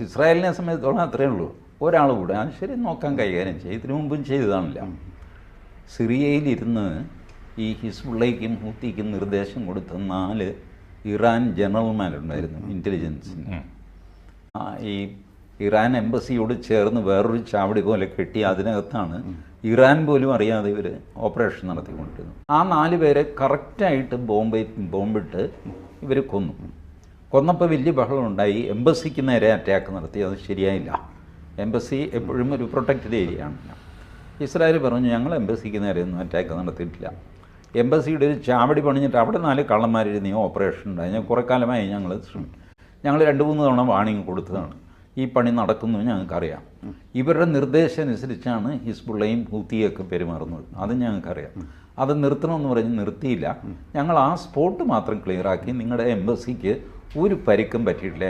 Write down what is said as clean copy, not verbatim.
ഇസ്രായേലിനെ സംബന്ധിച്ചോളം അത്രയേ ഉള്ളൂ. ഒരാൾ കൂടെ അത് ശരി നോക്കാൻ കൈകാര്യം ചെയ്യും. ഇതിനു മുമ്പും ചെയ്തതാണില്ല. സിറിയയിലിരുന്ന് ഈ ഹിസ്ബുള്ളയ്ക്കും ഹൂത്തിക്കും നിർദ്ദേശം കൊടുത്ത 4 ഇറാൻ ജനറൽമാരുണ്ടായിരുന്നു ഇൻ്റലിജൻസിന്. ഈ ഇറാൻ എംബസിയോട് ചേർന്ന് വേറൊരു ചാവടി പോലെ കെട്ടി അതിനകത്താണ് ഇറാൻ പോലും അറിയാതെ ഇവർ ഓപ്പറേഷൻ നടത്തിക്കൊണ്ടിരുന്നു. ആ 4 പേരെ കറക്റ്റായിട്ട് ബോംബിട്ട് ഇവർ കൊന്നു. കൊന്നപ്പോൾ വലിയ ബഹളമുണ്ടായി. എംബസിക്ക് നേരെ അറ്റാക്ക് നടത്തി. അത് ശരിയായില്ല. എംബസി എപ്പോഴും ഒരു പ്രൊട്ടക്റ്റഡ് ഏരിയ ആണ്. ഇസ്രായേൽ പറഞ്ഞു ഞങ്ങൾ എംബസിക്ക് നേരെ ഒന്നും അറ്റാക്ക് നടത്തിയിട്ടില്ല. എംബസിയുടെ ഒരു ചാവടി പണിഞ്ഞിട്ട് അവിടെ 4 കള്ളന്മാരിരുന്ന് ഈ ഓപ്പറേഷൻ ഉണ്ടായി. ഞാൻ കുറേ കാലമായി ഞങ്ങൾ 2-3 തവണ വാണിംഗ് കൊടുത്തതാണ്. ഈ പണി നടക്കുന്നു ഞങ്ങൾക്കറിയാം. ഇവരുടെ നിർദ്ദേശം അനുസരിച്ചാണ് ഹിസ്ബുള്ളയും ഹൂത്തിയൊക്കെ പെരുമാറുന്നത്. അത് ഞങ്ങൾക്കറിയാം. അത് നിർത്തണമെന്ന് പറഞ്ഞ് നിർത്തിയില്ല. ഞങ്ങൾ ആ സ്പോട്ട് മാത്രം ക്ലിയറാക്കി. നിങ്ങളുടെ എംബസിക്ക് ഒരു പരിക്കും പറ്റിയിട്ടില്ല.